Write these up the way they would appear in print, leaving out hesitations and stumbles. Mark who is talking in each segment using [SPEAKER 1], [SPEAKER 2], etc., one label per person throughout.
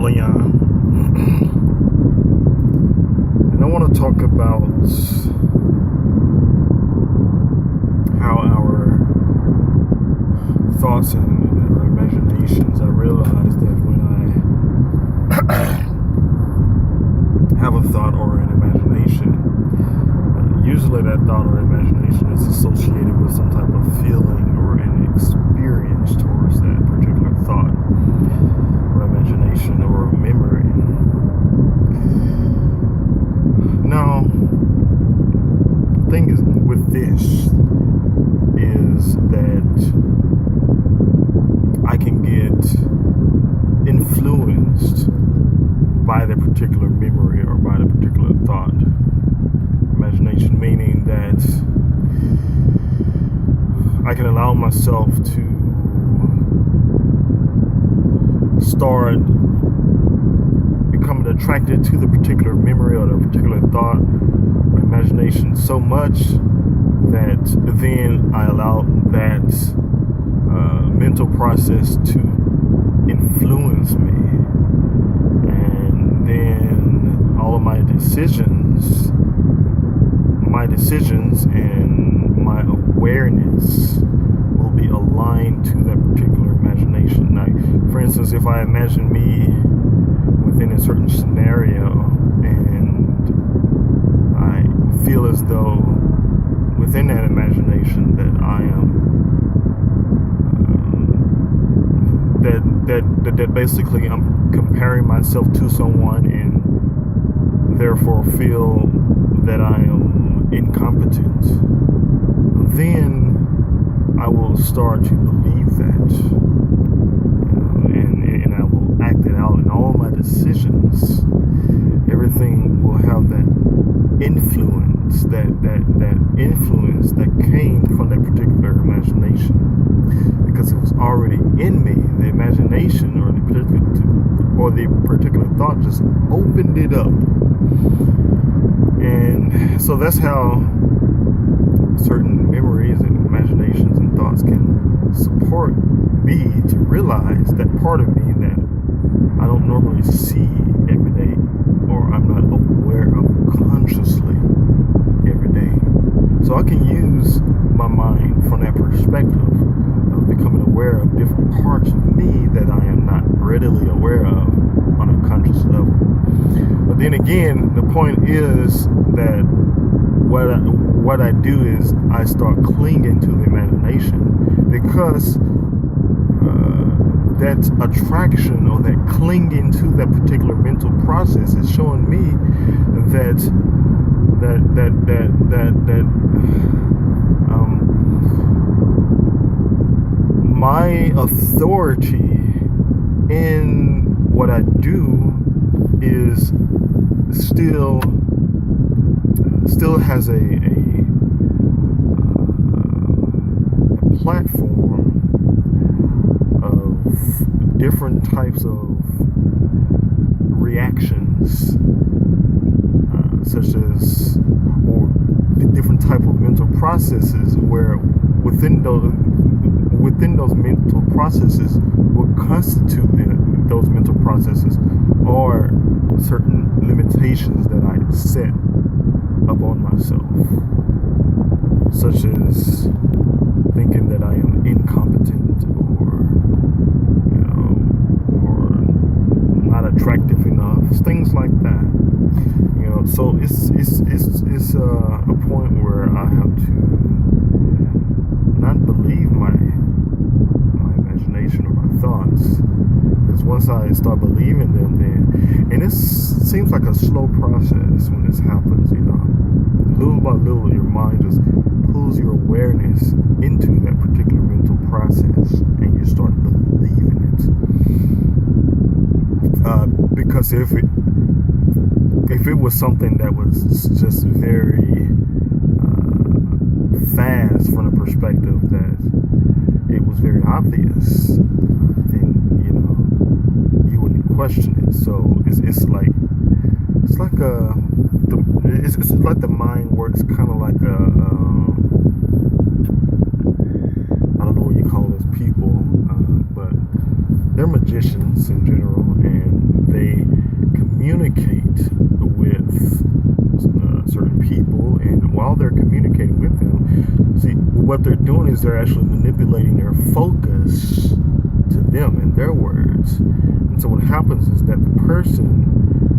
[SPEAKER 1] Leon, and I want to talk about how our thoughts and our imaginations. I realize that when I have a thought or an imagination, usually that thought or imagination is associated with some type of feeling or an experience towards that particular thought or imagination or memory. Now, the thing is with this is that I can get influenced by the particular memory or by the particular thought. Imagination meaning that I can allow myself to start becoming attracted to the particular memory or the particular thought or imagination so much that then I allow that mental process to influence me, and then all of my decisions and my awareness will be aligned to that particular imagination. Like, for instance, if I imagine me within a certain scenario and I feel as though within that imagination that I am that basically I'm comparing myself to someone and therefore feel that I am incompetent, then I will start to believe that, and I will act it out in all my decisions. Everything will have that influence, that influence that came from that particular imagination, because it was already in me. The imagination or the particular thought just opened it up. And so that's how certain memories and imaginations and thoughts can support me to realize that part of me that I don't normally see every day, or I'm not aware of consciously every day. So I can use my mind from that perspective of becoming aware of different parts of me that I am not readily aware of on a conscious level. But then again, the point is that what I do is I start clinging to the imagination, because that attraction or that clinging to that particular mental process is showing me that my authority in what I do is still has a platform of different types of reactions, such as, or different type of mental processes, where within those mental processes, what constitute those mental processes are certain limitations that I set upon myself, such as thinking that I am incompetent, or not attractive enough, things like that. So it's a point where I have to not believe my imagination or my thoughts, because once I start believing them, and it seems like a slow process when this happens, little by little your mind just pulls your awareness into that particular mental process, and you start believing it, because if it was something that was just very fast from the perspective that it was very obvious, then you wouldn't question it. So it's like the mind works kind of like I don't know what you call those people, but they're magicians in general, and they is they're actually manipulating their focus to them and their words. And so what happens is that the person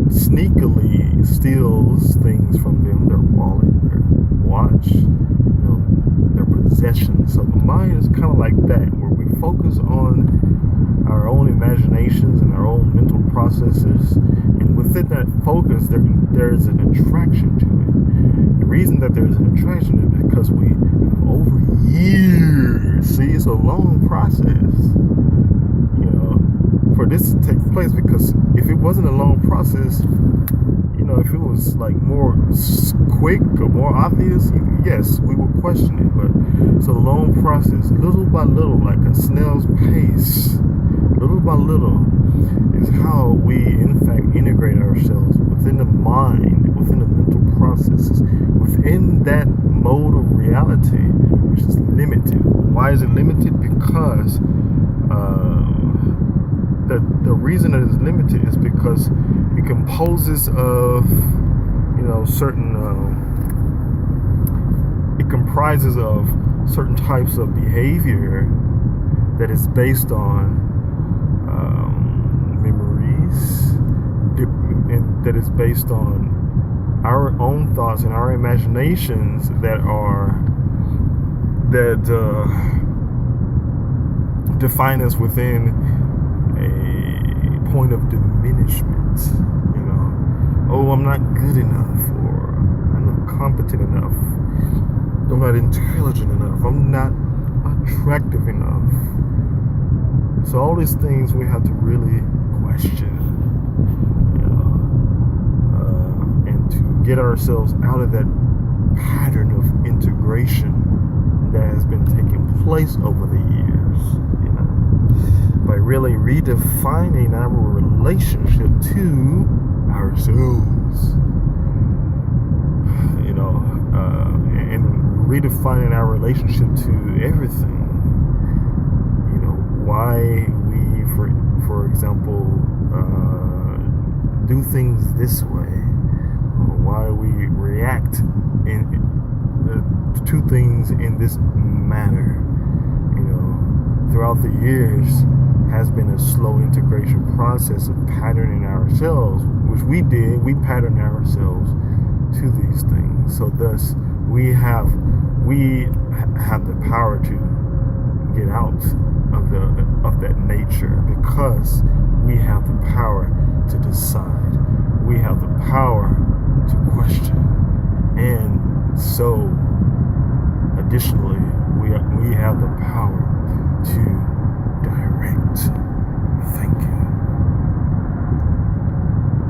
[SPEAKER 1] sneakily steals things from them, their wallet, their watch, their possessions. So the mind is kind of like that, where we focus on our own imaginations and our own mental processes, and within that focus there's an attraction to it. The reason that there's an attraction is because we have over years, see, it's a long process, for this to take place, because if it wasn't a long process, if it was like more quick or more obvious, yes, we would question it. But it's a long process, little by little, like a snail's pace, little by little, is how we in fact integrate ourselves within the mind, within the mental processes, within that mode of reality, which is limited. Why is it limited? Because the reason that it's limited is because it composes of it comprises of certain types of behavior that is based on memories, and that is based on our own thoughts and our imaginations that define us within a point of diminishment. Oh, I'm not good enough, or I'm not competent enough, I'm not intelligent enough, I'm not attractive enough. So all these things we have to really question, and to get ourselves out of that pattern of integration that has been taking place over the years, by really redefining our relationship to ourselves, and redefining our relationship to everything. Why we, for example, do things this way, or why we react to things in this manner. Throughout the years has been a slow integration process of patterning ourselves, which we patterned ourselves to these things. So thus we have the power to get out of that nature, because we have the power to decide, we have the power to question, and so additionally we have the power to